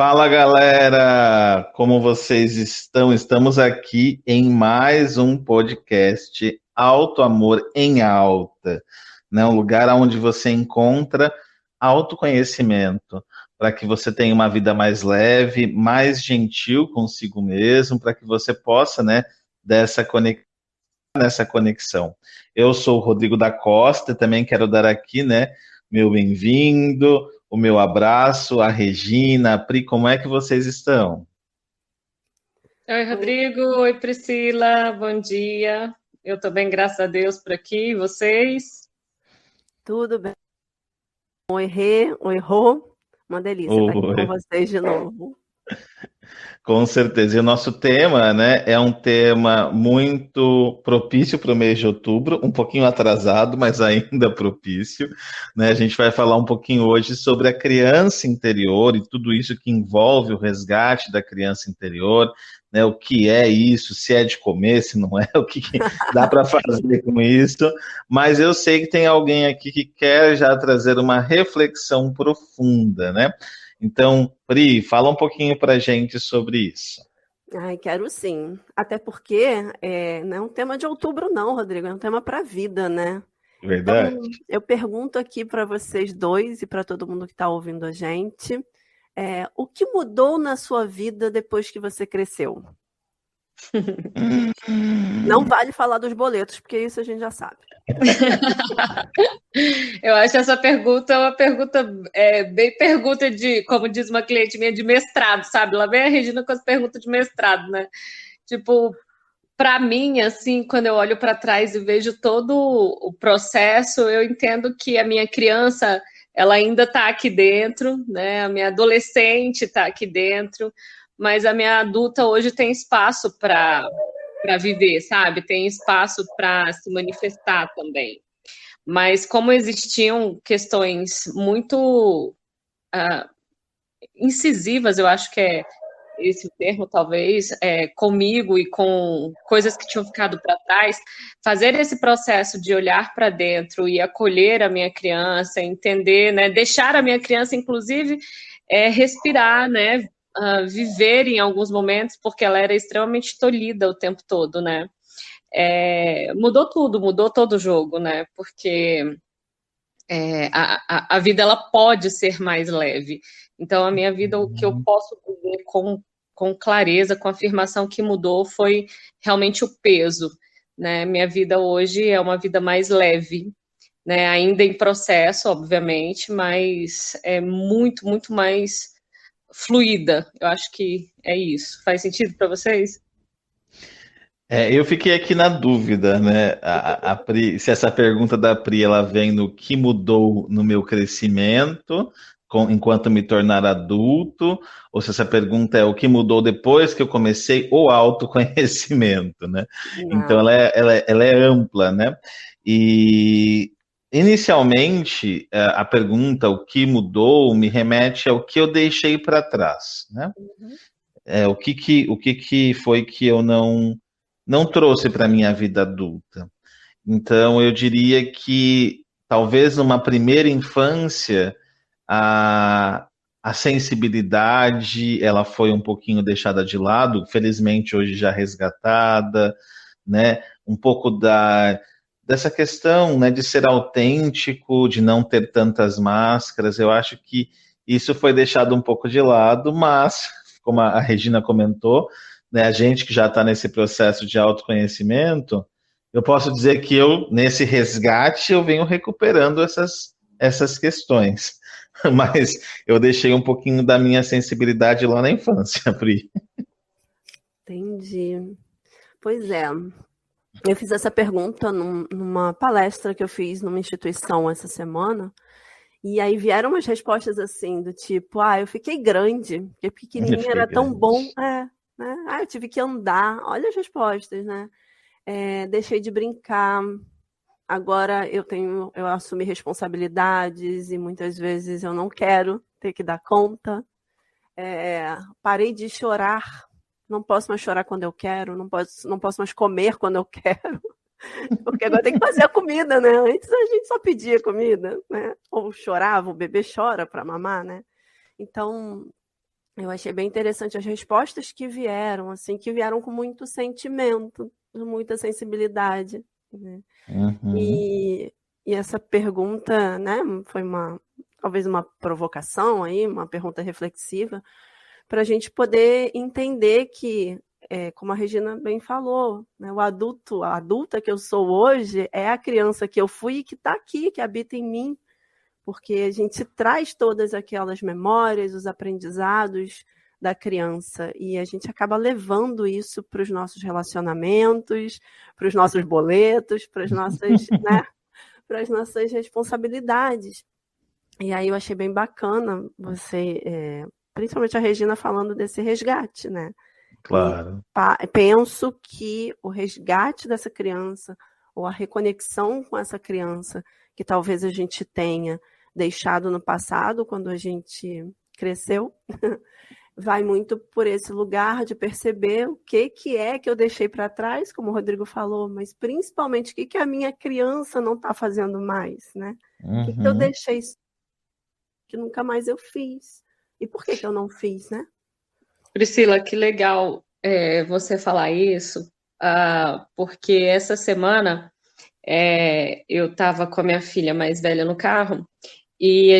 Fala galera, como vocês estão? Estamos aqui em mais um podcast Alto Amor em Alta, né? Um lugar onde você encontra autoconhecimento, para que você tenha uma vida mais leve, mais gentil consigo mesmo, para que você possa, né, nessa conexão. Eu sou o Rodrigo da Costa, também quero dar aqui, né, meu bem-vindo, o meu abraço, a Regina, a Pri, como é que vocês estão? Oi, Oi, Rodrigo. Oi, Priscila. Bom dia. Eu tô bem, graças a Deus, por aqui. E vocês? tudo bem? Oi, Rê, oi, Rô. Uma delícia estar aqui com Oi. vocês de novo. Com certeza. E o nosso tema, né, é um tema muito propício para o mês de outubro, um pouquinho atrasado, mas ainda propício, né? A gente vai falar um pouquinho hoje sobre a criança interior e tudo isso que envolve o resgate da criança interior, né? O que é isso, se é de comer, se não é, o que dá para fazer com isso. Mas eu sei que tem alguém aqui que quer já trazer uma reflexão profunda, né? Então, Pri, fala um pouquinho para a gente sobre isso. Ai, quero sim. Até porque não é um tema de outubro, não, Rodrigo. É um tema para a vida, né? Verdade? Então, eu pergunto aqui para vocês dois e para todo mundo que está ouvindo a gente, o que mudou na sua vida depois que você cresceu? Não vale falar dos boletos, porque isso a gente já sabe. Eu acho essa pergunta uma pergunta bem pergunta de, como diz uma cliente minha, de mestrado, sabe? Lá vem a Regina com as perguntas de mestrado, né? Tipo, para mim, assim, quando eu olho para trás e vejo todo o processo, eu entendo que a minha criança, ela ainda está aqui dentro, né? A minha adolescente está aqui dentro, mas a minha adulta hoje tem espaço para viver, sabe? Tem espaço para se manifestar também. Mas como existiam questões muito incisivas, eu acho que é esse o termo, talvez, comigo e com coisas que tinham ficado para trás, fazer esse processo de olhar para dentro e acolher a minha criança, entender, né, deixar a minha criança, inclusive, respirar, né, viver em alguns momentos, porque ela era extremamente tolhida o tempo todo, né? Mudou tudo, mudou todo o jogo, né? Porque a vida ela pode ser mais leve. Então, a minha vida, o que eu posso dizer com clareza, com afirmação que mudou foi realmente o peso. Né? Minha vida hoje é uma vida mais leve, né? Ainda em processo, obviamente, mas é muito, muito mais fluida. Eu acho que é isso. Faz sentido para vocês? Eu fiquei aqui na dúvida, né? A Pri, se essa pergunta da Pri ela vem no que mudou no meu crescimento, enquanto me tornar adulto, ou se essa pergunta é o que mudou depois que eu comecei o autoconhecimento, né? Então Não. ela é ampla, né? E inicialmente a pergunta o que mudou me remete ao que eu deixei para trás, né? Uhum. O que foi que eu não trouxe para minha vida adulta. Então, eu diria que talvez numa primeira infância a, a sensibilidade ela foi um pouquinho deixada de lado, felizmente hoje já resgatada, né? Um pouco dessa questão, né, de ser autêntico, de não ter tantas máscaras. Eu acho que isso foi deixado um pouco de lado, mas como a Regina comentou, né, a gente que já está nesse processo de autoconhecimento, eu posso dizer que eu, nesse resgate, eu venho recuperando essas questões. Mas eu deixei um pouquinho da minha sensibilidade lá na infância, Pri. Entendi. Pois é. Eu fiz essa pergunta numa palestra que eu fiz numa instituição essa semana, e aí vieram umas respostas assim, do tipo, eu fiquei grande, porque Eu pequenininha fiquei era tão grande. bom. Né? Eu tive que andar. Olha as respostas, né? Deixei de brincar. Agora eu assumi responsabilidades e muitas vezes eu não quero ter que dar conta. Parei de chorar. Não posso mais chorar quando eu quero, não posso mais comer quando eu quero. Porque agora tem que fazer a comida, né? Antes a gente só pedia comida, né? Ou chorava, o bebê chora para mamar, né? Então, Eu achei bem interessante as respostas que vieram, assim, que vieram com muito sentimento, muita sensibilidade, né? E essa pergunta, né, foi talvez uma provocação aí, uma pergunta reflexiva, para a gente poder entender que, como a Regina bem falou, né, a adulta que eu sou hoje é a criança que eu fui e que está aqui, que habita em mim, porque a gente traz todas aquelas memórias, os aprendizados da criança, e a gente acaba levando isso para os nossos relacionamentos, para os nossos boletos, para as nossas, né, para as nossas responsabilidades. E aí eu achei bem bacana você, principalmente a Regina, falando desse resgate, né? Claro. E penso que o resgate dessa criança, ou a reconexão com essa criança, que talvez a gente tenha deixado no passado, quando a gente cresceu, vai muito por esse lugar de perceber o que é que eu deixei para trás, como o Rodrigo falou, mas principalmente o que a minha criança não está fazendo mais, né? O que eu deixei que nunca mais eu fiz. E por que eu não fiz, né? Priscila, que legal você falar isso, porque essa semana eu estava com a minha filha mais velha no carro e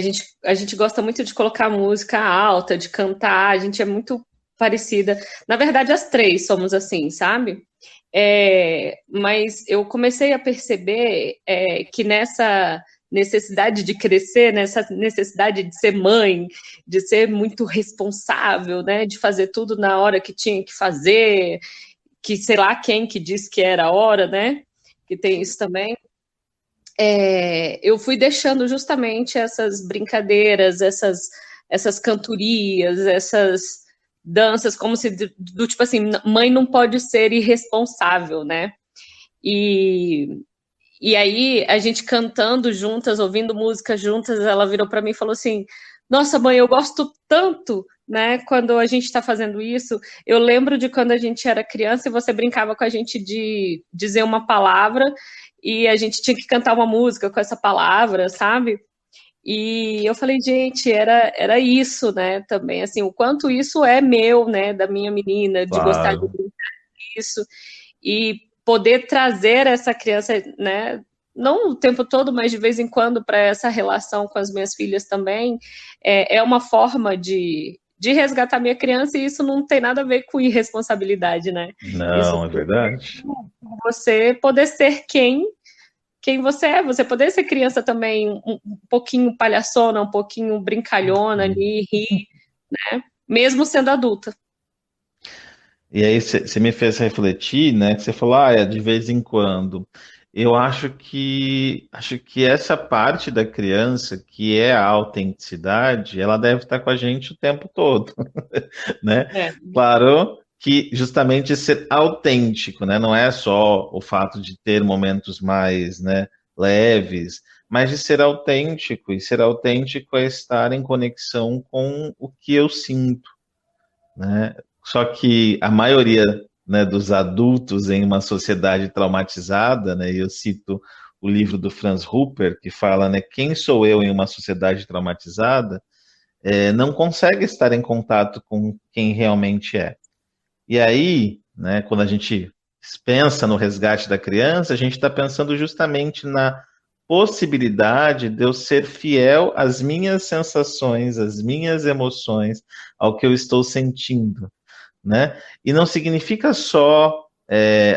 a gente gosta muito de colocar música alta, de cantar, a gente é muito parecida. Na verdade, as três somos assim, sabe? Mas eu comecei a perceber que nessa necessidade de crescer, nessa necessidade de ser mãe, de ser muito responsável, né, de fazer tudo na hora que tinha que fazer, que sei lá quem que disse que era a hora, né, que tem isso também. Eu fui deixando justamente essas brincadeiras, essas cantorias, essas danças, como se do tipo assim, mãe não pode ser irresponsável, né? E aí, a gente cantando juntas, ouvindo música juntas, ela virou para mim e falou assim: nossa, mãe, eu gosto tanto, né? Quando a gente está fazendo isso, eu lembro de quando a gente era criança e você brincava com a gente de dizer uma palavra e a gente tinha que cantar uma música com essa palavra, sabe? E eu falei, gente, era isso, né? Também, assim, o quanto isso é meu, né? Da minha menina, de gostar de brincar disso. E poder trazer essa criança, né, não o tempo todo, mas de vez em quando, para essa relação com as minhas filhas também, é uma forma de resgatar minha criança, e isso não tem nada a ver com irresponsabilidade, né? Não, isso é verdade. Você poder ser quem você é, você poder ser criança também, um pouquinho palhaçona, um pouquinho brincalhona ali, rir, né? Mesmo sendo adulta. E aí você me fez refletir, né? Que você falou, de vez em quando. Eu acho que essa parte da criança, que é a autenticidade, ela deve estar com a gente o tempo todo, né? Claro que justamente ser autêntico, né? Não é só o fato de ter momentos mais, né, leves, mas de ser autêntico. E ser autêntico é estar em conexão com o que eu sinto, né? Só que a maioria, né, dos adultos em uma sociedade traumatizada, né, e eu cito o livro do Franz Rupert, que fala, né, quem sou eu em uma sociedade traumatizada, não consegue estar em contato com quem realmente é. E aí, né, quando a gente pensa no resgate da criança, a gente está pensando justamente na possibilidade de eu ser fiel às minhas sensações, às minhas emoções, ao que eu estou sentindo, né? E não significa só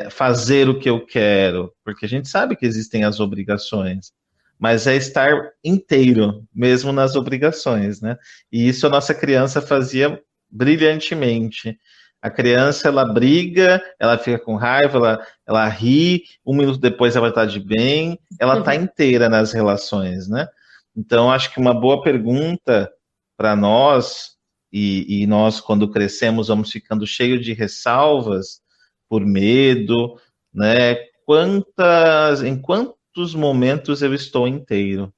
fazer o que eu quero, porque a gente sabe que existem as obrigações, mas é estar inteiro, mesmo nas obrigações, né? E isso a nossa criança fazia brilhantemente. A criança, ela briga, ela fica com raiva, ela ri, um minuto depois ela está de bem, ela está inteira nas relações, né? Então, acho que uma boa pergunta para nós, e nós, quando crescemos, vamos ficando cheios de ressalvas por medo, né? Em quantos momentos eu estou inteiro?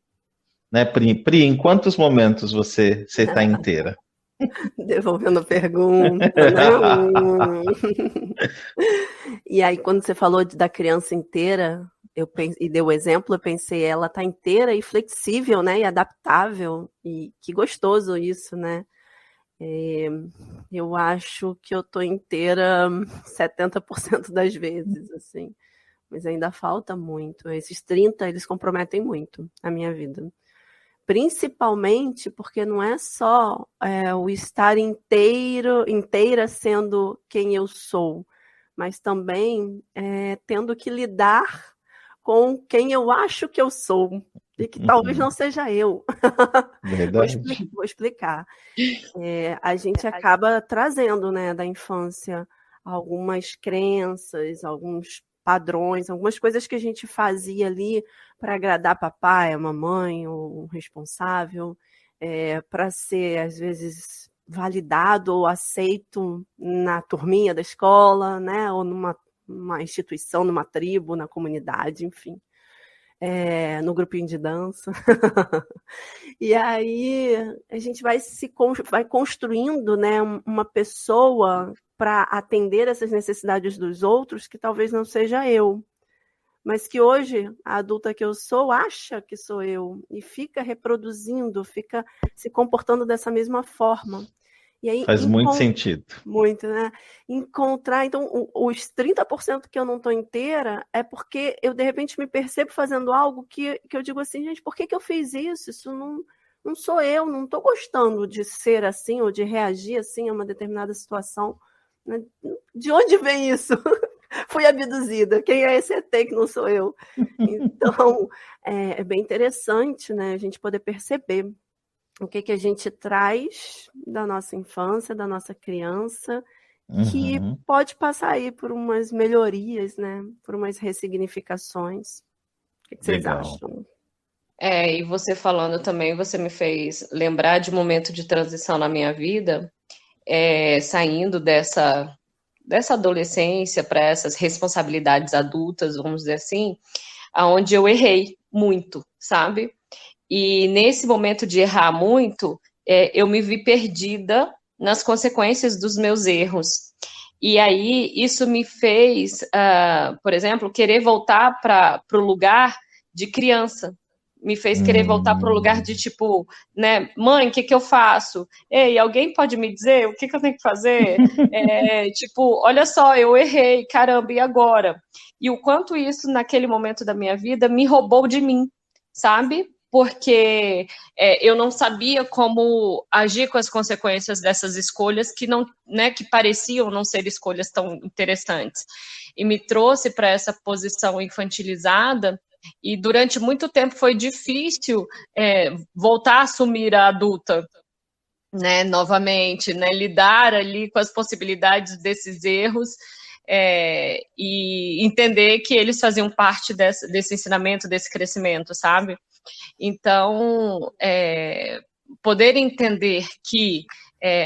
Né, Pri, em quantos momentos você está inteira? Devolvendo a pergunta, né? E aí, quando você falou da criança inteira, e deu o exemplo, eu pensei, ela tá inteira e flexível, né? E adaptável, e que gostoso isso, né? Eu acho que eu tô inteira 70% das vezes, assim. Mas ainda falta muito. Esses 30, eles comprometem muito a minha vida. Principalmente porque não é só o estar inteira sendo quem eu sou, mas também tendo que lidar com quem eu acho que eu sou, e que talvez não seja eu. Verdade. Vou explicar. A gente acaba trazendo, né, da infância algumas crenças, alguns padrões, algumas coisas que a gente fazia ali para agradar papai, a mamãe, o responsável, para ser, às vezes, validado ou aceito na turminha da escola, né, ou numa instituição, numa tribo, na comunidade, enfim. No grupinho de dança. E aí a gente vai construindo, né, uma pessoa para atender essas necessidades dos outros que talvez não seja eu, mas que hoje a adulta que eu sou acha que sou eu e fica reproduzindo, fica se comportando dessa mesma forma. E aí, faz muito sentido. Muito, né? Encontrar, então, os 30% que eu não estou inteira é porque eu, de repente, me percebo fazendo algo que eu digo assim, gente, por que eu fiz isso? Isso não sou eu, não estou gostando de ser assim ou de reagir assim a uma determinada situação. Né? De onde vem isso? Fui abduzida. Quem é esse ET que não sou eu? Então, é bem interessante, né, a gente poder perceber o que a gente traz da nossa infância, da nossa criança, que pode passar aí por umas melhorias, né? Por umas ressignificações. O que vocês acham? E você falando também, você me fez lembrar de um momento de transição na minha vida, saindo dessa adolescência para essas responsabilidades adultas, vamos dizer assim, aonde eu errei muito, sabe? E nesse momento de errar muito, eu me vi perdida nas consequências dos meus erros. E aí, isso me fez, por exemplo, querer voltar para o lugar de criança. Me fez querer voltar para o lugar de tipo, né, mãe, o que eu faço? Ei, alguém pode me dizer o que eu tenho que fazer? Tipo, olha só, eu errei, caramba, e agora? E o quanto isso, naquele momento da minha vida, me roubou de mim, sabe? Porque eu não sabia como agir com as consequências dessas escolhas que não, né, que pareciam não ser escolhas tão interessantes. E me trouxe para essa posição infantilizada, e durante muito tempo foi difícil voltar a assumir a adulta, né, novamente, né, lidar ali com as possibilidades desses erros, e entender que eles faziam parte desse ensinamento, desse crescimento, sabe? Então, poder entender que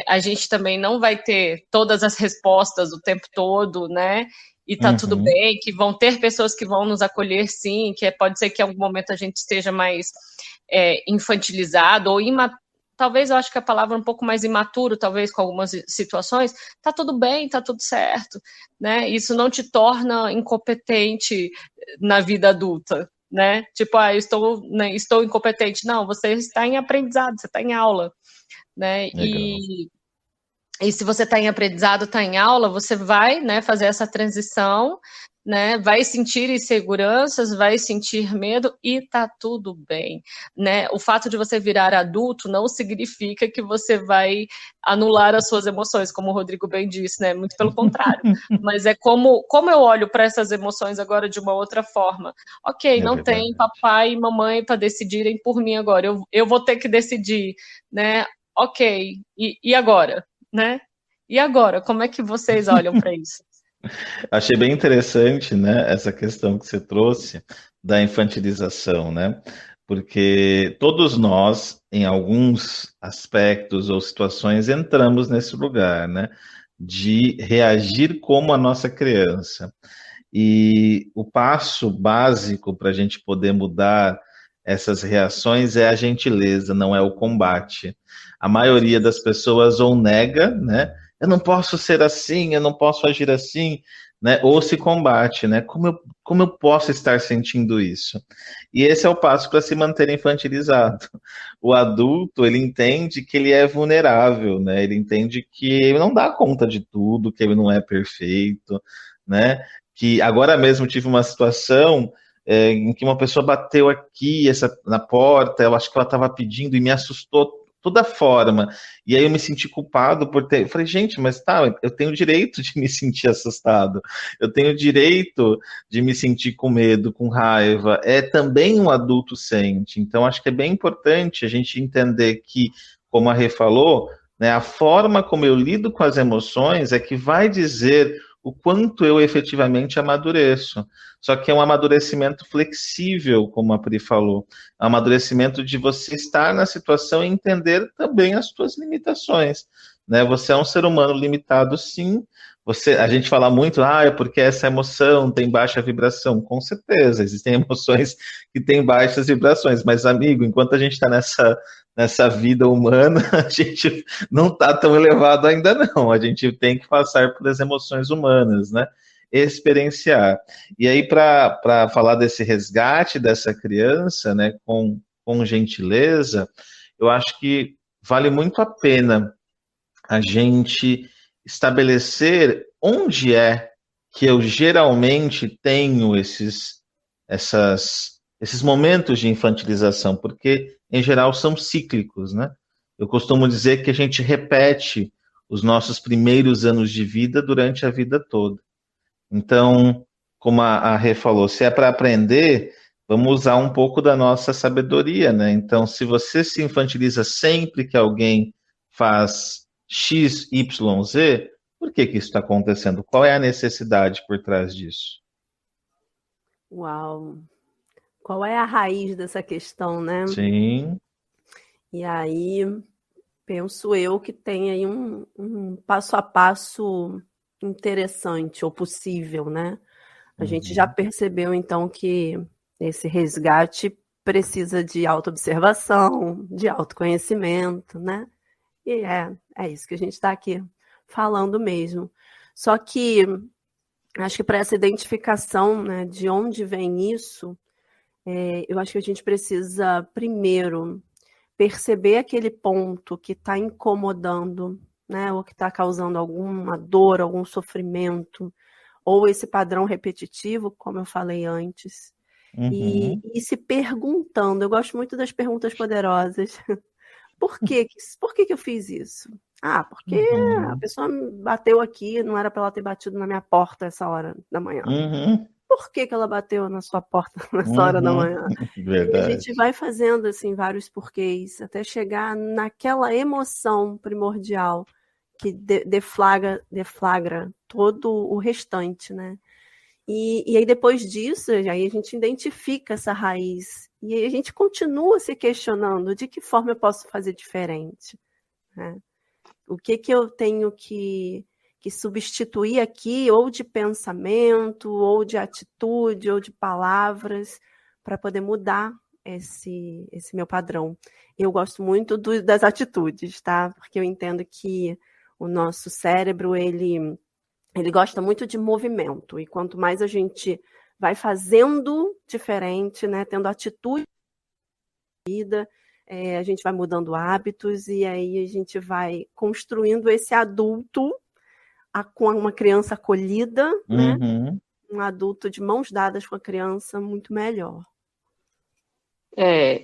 a gente também não vai ter todas as respostas o tempo todo, né? E tá tudo bem, que vão ter pessoas que vão nos acolher, sim, que pode ser que em algum momento a gente esteja mais infantilizado ou talvez eu acho que a palavra é um pouco mais imaturo, talvez com algumas situações, tá tudo bem, tá tudo certo, né? Isso não te torna incompetente na vida adulta, né? Tipo, estou incompetente. Não, você está em aprendizado, você está em aula, né? E se você está em aprendizado, está em aula, você vai, né, fazer essa transição, né? Vai sentir inseguranças, vai sentir medo e tá tudo bem, né? O fato de você virar adulto não significa que você vai anular as suas emoções, como o Rodrigo bem disse, né? Muito pelo contrário. Mas é como eu olho para essas emoções agora de uma outra forma. Ok, não tem papai e mamãe para decidirem por mim agora. Eu vou ter que decidir, né? Ok, e agora, né? E agora, como é que vocês olham para isso? Achei bem interessante, né, essa questão que você trouxe da infantilização, né? Porque todos nós, em alguns aspectos ou situações, entramos nesse lugar, né? De reagir como a nossa criança. E o passo básico para a gente poder mudar essas reações é a gentileza, não é o combate. A maioria das pessoas ou nega, né? Eu não posso ser assim, eu não posso agir assim, né? Ou se combate, né? Como eu posso estar sentindo isso? E esse é o passo para se manter infantilizado. O adulto, ele entende que ele é vulnerável, né? Ele entende que ele não dá conta de tudo, que ele não é perfeito, né? Que agora mesmo tive uma situação em que uma pessoa bateu aqui na porta, eu acho que ela estava pedindo e me assustou toda forma. E aí eu me senti culpado por ter. Eu falei, gente, mas tá, eu tenho o direito de me sentir assustado, eu tenho o direito de me sentir com medo, com raiva. É também um adulto sente. Então, acho que é bem importante a gente entender que, como a Rê falou, né, a forma como eu lido com as emoções é que vai dizer o quanto eu efetivamente amadureço. Só que é um amadurecimento flexível, como a Pri falou. É um amadurecimento de você estar na situação e entender também as suas limitações. Né? Você é um ser humano limitado, sim. A gente fala muito, é porque essa emoção tem baixa vibração. Com certeza, existem emoções que têm baixas vibrações. Mas, amigo, enquanto a gente está nessa vida humana, a gente não está tão elevado ainda não. A gente tem que passar por as emoções humanas, né? Experienciar. E aí, para falar desse resgate dessa criança, né, com gentileza, eu acho que vale muito a pena a gente estabelecer onde é que eu geralmente tenho esses momentos de infantilização, porque, em geral, são cíclicos, né? Eu costumo dizer que a gente repete os nossos primeiros anos de vida durante a vida toda. Então, como a Rê falou, se é para aprender, vamos usar um pouco da nossa sabedoria, né? Então, se você se infantiliza sempre que alguém faz X, Y, Z, por que isso está acontecendo? Qual é a necessidade por trás disso? Uau! Qual é a raiz dessa questão, né? Sim. E aí, penso eu que tem aí um passo a passo interessante ou possível, né? A gente já percebeu, então, que esse resgate precisa de autoobservação, de autoconhecimento, né? E é isso que a gente está aqui falando mesmo. Só que acho que para essa identificação, né, de onde vem isso, eu acho que a gente precisa, primeiro, perceber aquele ponto que está incomodando, né, ou que está causando alguma dor, algum sofrimento, ou esse padrão repetitivo, como eu falei antes, e se perguntando. Eu gosto muito das perguntas poderosas. Por que eu fiz isso? Porque a pessoa me bateu aqui, não era para ela ter batido na minha porta essa hora da manhã. Por que ela bateu na sua porta nessa hora da manhã? Verdade. E a gente vai fazendo assim vários porquês até chegar naquela emoção primordial que deflagra todo o restante, né? E aí depois disso, aí a gente identifica essa raiz e aí a gente continua se questionando de que forma eu posso fazer diferente, né? O que eu tenho que substituir aqui, ou de pensamento, ou de atitude, ou de palavras, para poder mudar esse meu padrão. Eu gosto muito das atitudes, tá? Porque eu entendo que o nosso cérebro, ele gosta muito de movimento, e quanto mais a gente vai fazendo diferente, né, tendo atitude na vida, a gente vai mudando hábitos, e aí a gente vai construindo esse adulto com uma criança acolhida, né? Um adulto de mãos dadas com a criança muito melhor.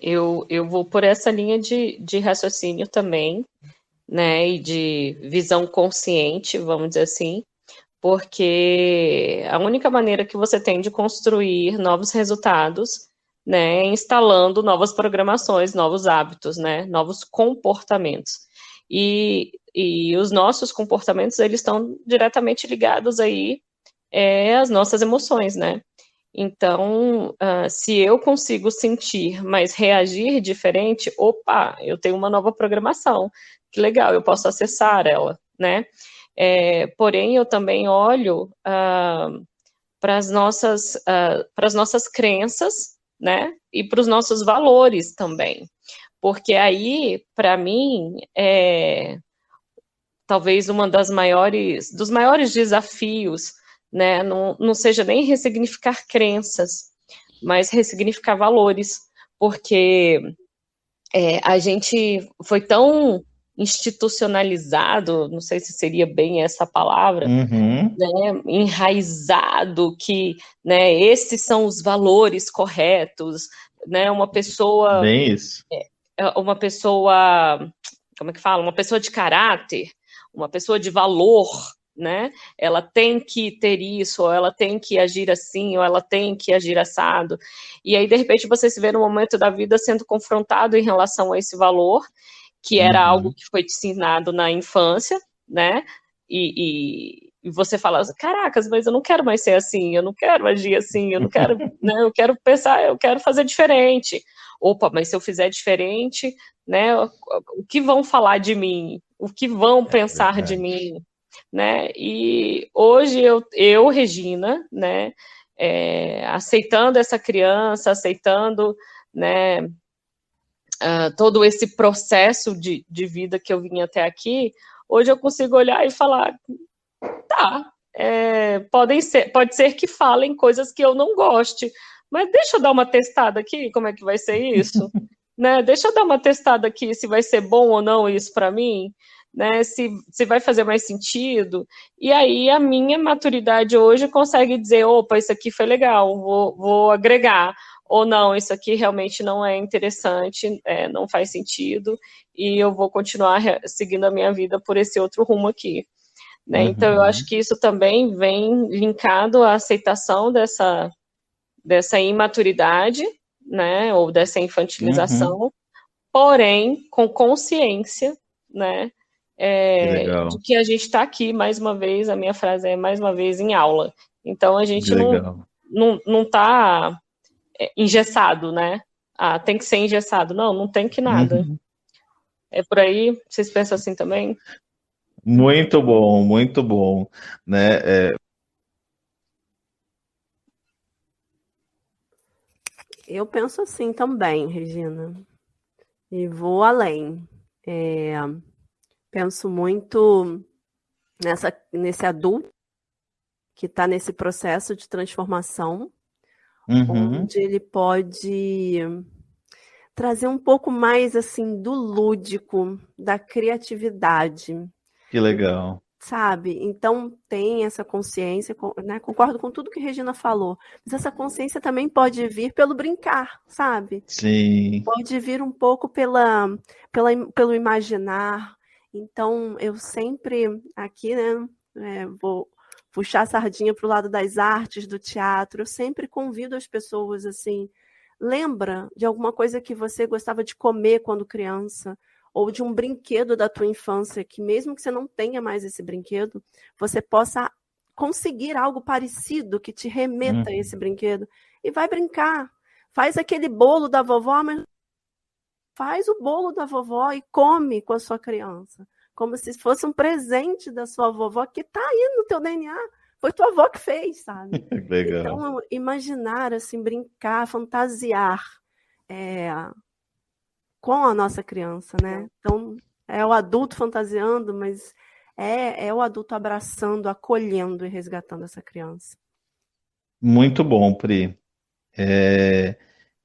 Eu vou por essa linha de raciocínio também, né, e de visão consciente, vamos dizer assim, porque a única maneira que você tem de construir novos resultados, né, é instalando novas programações, novos hábitos, né, novos comportamentos. E os nossos comportamentos, eles estão diretamente ligados aí às nossas emoções, né? Então, se eu consigo sentir, mas reagir diferente, opa, eu tenho uma nova programação. Que legal, eu posso acessar ela, né? Porém, eu também olho para as nossas crenças, né? E para os nossos valores também. Porque aí, para mim, talvez dos maiores desafios, né? Não seja nem ressignificar crenças, mas ressignificar valores, porque a gente foi tão institucionalizado, não sei se seria bem essa palavra, Uhum. né, enraizado, que, né, esses são os valores corretos, né, Bem isso. uma pessoa, como é que fala? Uma pessoa de caráter, uma pessoa de valor, né? Ela tem que ter isso, ou ela tem que agir assim, ou ela tem que agir assado. E aí, de repente, você se vê no momento da vida sendo confrontado em relação a esse valor, que era algo que foi te ensinado na infância, né? E você fala, caracas, mas eu não quero mais ser assim, eu não quero agir assim, eu não quero, né? Eu quero pensar, eu quero fazer diferente. Opa, mas se eu fizer diferente, né? O que vão falar de mim? O que vão pensar de mim? Né? E hoje eu Regina, né? Aceitando essa criança, aceitando, né? Todo esse processo de vida que eu vim até aqui, hoje eu consigo olhar e falar, tá, pode ser que falem coisas que eu não goste, mas deixa eu dar uma testada aqui, como é que vai ser isso? Né? Deixa eu dar uma testada aqui se vai ser bom ou não isso para mim, né? Se vai fazer mais sentido. E aí a minha maturidade hoje consegue dizer, opa, isso aqui foi legal, vou agregar. Ou não, isso aqui realmente não é interessante, não faz sentido, e eu vou continuar seguindo a minha vida por esse outro rumo aqui. Né? Uhum. Então, eu acho que isso também vem linkado à aceitação dessa imaturidade, né? Ou dessa infantilização, porém, com consciência, né? De que a gente está aqui, mais uma vez, a minha frase é mais uma vez em aula. Então, a gente não está engessado, né? Tem que ser engessado. Não tem que nada. É por aí? Vocês pensam assim também? Muito bom, né? Eu penso assim também, Regina, e vou além. Penso muito nesse adulto que está nesse processo de transformação, onde ele pode trazer um pouco mais assim do lúdico, da criatividade. Que legal. Sabe? Então tem essa consciência, né? Concordo com tudo que a Regina falou, mas essa consciência também pode vir pelo brincar, sabe? Sim. Pode vir um pouco pelo imaginar. Então eu sempre aqui, né? Vou puxar a sardinha para o lado das artes, do teatro. Eu sempre convido as pessoas assim, lembra de alguma coisa que você gostava de comer quando criança, ou de um brinquedo da tua infância, que mesmo que você não tenha mais esse brinquedo, você possa conseguir algo parecido que te remeta a esse brinquedo, e vai brincar. Faz aquele bolo da vovó, mas faz o bolo da vovó e come com a sua criança, como se fosse um presente da sua vovó que está aí no teu DNA. Foi tua avó que fez, sabe? Legal. Então, imaginar, assim, brincar, fantasiar, com a nossa criança, né? Então, é o adulto fantasiando, mas é o adulto abraçando, acolhendo e resgatando essa criança. Muito bom, Pri.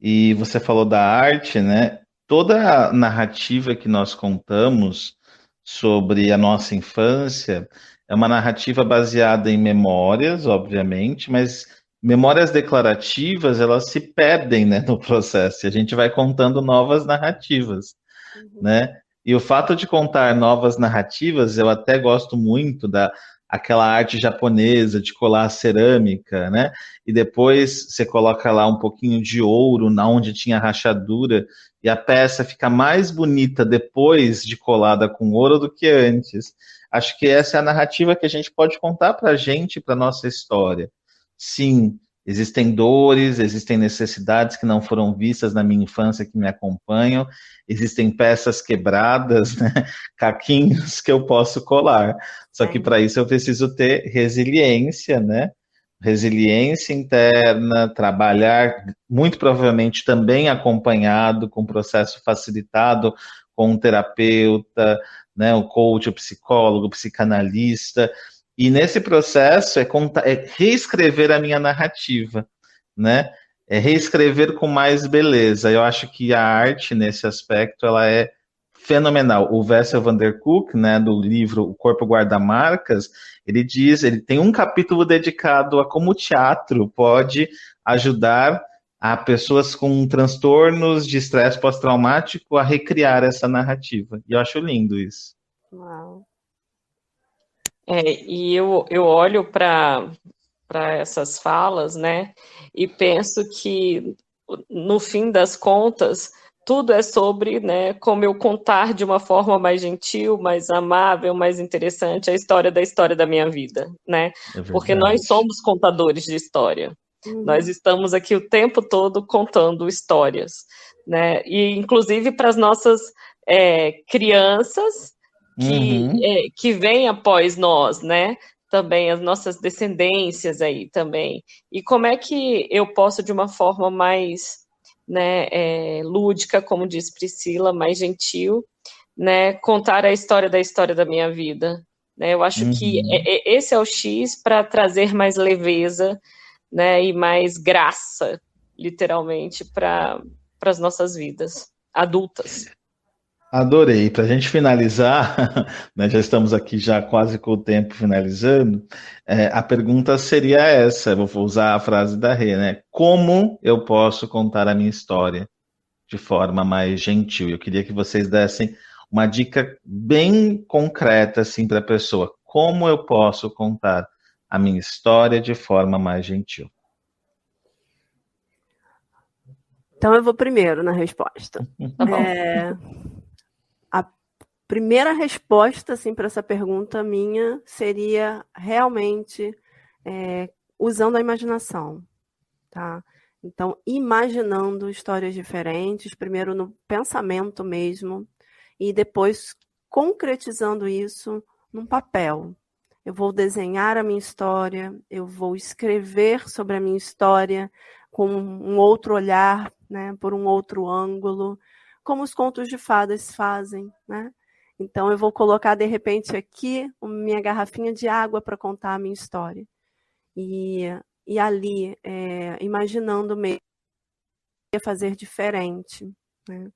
E você falou da arte, né? Toda a narrativa que nós contamos sobre a nossa infância é uma narrativa baseada em memórias, obviamente, mas memórias declarativas, elas se perdem, né, no processo, e a gente vai contando novas narrativas, né? E o fato de contar novas narrativas, eu até gosto muito aquela arte japonesa de colar cerâmica, né? E depois você coloca lá um pouquinho de ouro na onde tinha rachadura, e a peça fica mais bonita depois de colada com ouro do que antes. Acho que essa é a narrativa que a gente pode contar para a gente, para nossa história. Sim, existem dores, existem necessidades que não foram vistas na minha infância que me acompanham, existem peças quebradas, né, caquinhos que eu posso colar. Só que para isso eu preciso ter resiliência, né? Resiliência interna, trabalhar muito provavelmente também acompanhado com um processo facilitado com um terapeuta, né, um coach, um psicólogo, um psicanalista, E nesse processo é reescrever a minha narrativa, né? É reescrever com mais beleza. Eu acho que a arte, nesse aspecto, ela é fenomenal. O Wessel van der Kolk, né, do livro O Corpo Guarda-Marcas, ele tem um capítulo dedicado a como o teatro pode ajudar a pessoas com transtornos de estresse pós-traumático a recriar essa narrativa. E eu acho lindo isso. Uau. E eu olho para essas falas, né, e penso que, no fim das contas, tudo é sobre, né, como eu contar de uma forma mais gentil, mais amável, mais interessante a história da minha vida, né? Porque nós somos contadores de história. Nós estamos aqui o tempo todo contando histórias, né? E inclusive para as nossas crianças que vêm após nós, né? Também as nossas descendências aí também. E como é que eu posso, de uma forma mais, né, lúdica, como diz Priscila, mais gentil, né, contar a história da minha vida? Né? Eu acho que esse é o X para trazer mais leveza, né, e mais graça, literalmente, para as nossas vidas adultas. Adorei. Para a gente finalizar, né, já estamos aqui já quase com o tempo finalizando, a pergunta seria essa, eu vou usar a frase da Rê, né? Como eu posso contar a minha história de forma mais gentil? Eu queria que vocês dessem uma dica bem concreta assim, para a pessoa. Como eu posso contar a minha história de forma mais gentil? Então eu vou primeiro na resposta. Tá bom. A primeira resposta assim, para essa pergunta minha seria realmente usando a imaginação. Tá? Então, imaginando histórias diferentes, primeiro no pensamento mesmo, e depois concretizando isso num papel. Eu vou desenhar a minha história, eu vou escrever sobre a minha história com um outro olhar, né, por um outro ângulo, como os contos de fadas fazem, né? Então eu vou colocar de repente aqui minha garrafinha de água para contar a minha história. E ali, imaginando mesmo fazer diferente, né?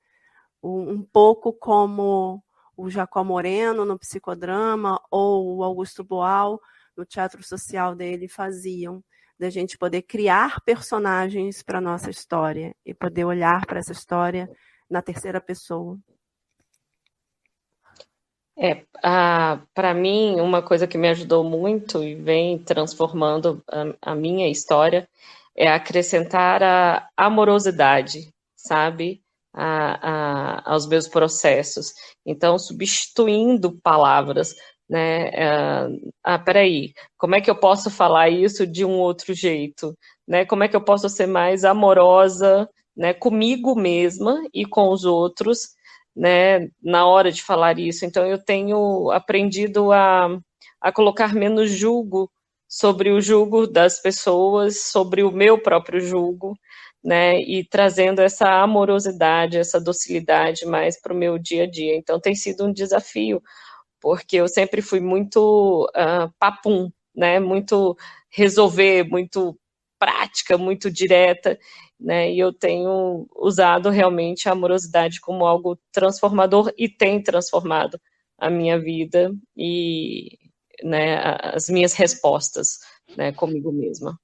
Um pouco como o Jacó Moreno no psicodrama ou o Augusto Boal no teatro social dele faziam, da gente poder criar personagens para a nossa história e poder olhar para essa história na terceira pessoa. Para mim, uma coisa que me ajudou muito e vem transformando a minha história é acrescentar a amorosidade, sabe? Aos meus processos. Então, substituindo palavras, né? Peraí, como é que eu posso falar isso de um outro jeito? Né? Como é que eu posso ser mais amorosa, né, comigo mesma e com os outros, né, na hora de falar isso? Então, eu tenho aprendido a colocar menos julgo sobre o julgo das pessoas, sobre o meu próprio julgo, né, e trazendo essa amorosidade, essa docilidade mais para o meu dia a dia. Então, tem sido um desafio, porque eu sempre fui muito papum, né, muito resolver, muito prática, muito direta, né, e eu tenho usado realmente a amorosidade como algo transformador e tem transformado a minha vida e, né, as minhas respostas, né, comigo mesma.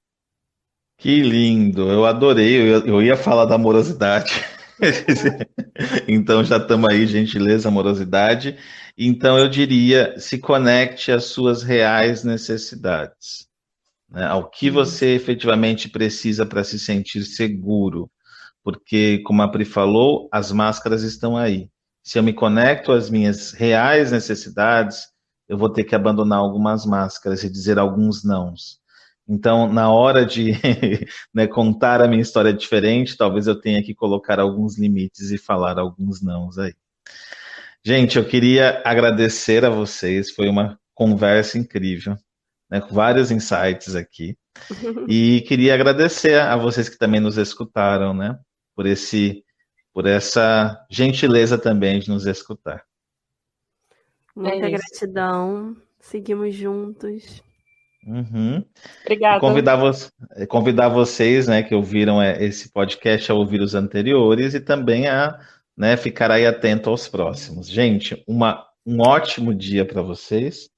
Que lindo, eu adorei, eu ia falar da amorosidade. Então já estamos aí, gentileza, amorosidade. Então eu diria, se conecte às suas reais necessidades, né? Ao que você efetivamente precisa para se sentir seguro. Porque, como a Pri falou, as máscaras estão aí. Se eu me conecto às minhas reais necessidades, eu vou ter que abandonar algumas máscaras e dizer alguns nãos. Então, na hora de né, contar a minha história diferente, talvez eu tenha que colocar alguns limites e falar alguns nãos aí. Gente, eu queria agradecer a vocês, foi uma conversa incrível, né, com vários insights aqui. E queria agradecer a vocês que também nos escutaram, né, por essa gentileza também de nos escutar. Muita gratidão, seguimos juntos. Uhum. E Obrigada. convidar vocês, né, que ouviram esse podcast a ouvir os anteriores e também a, né, ficar aí atento aos próximos. Gente, um ótimo dia para vocês.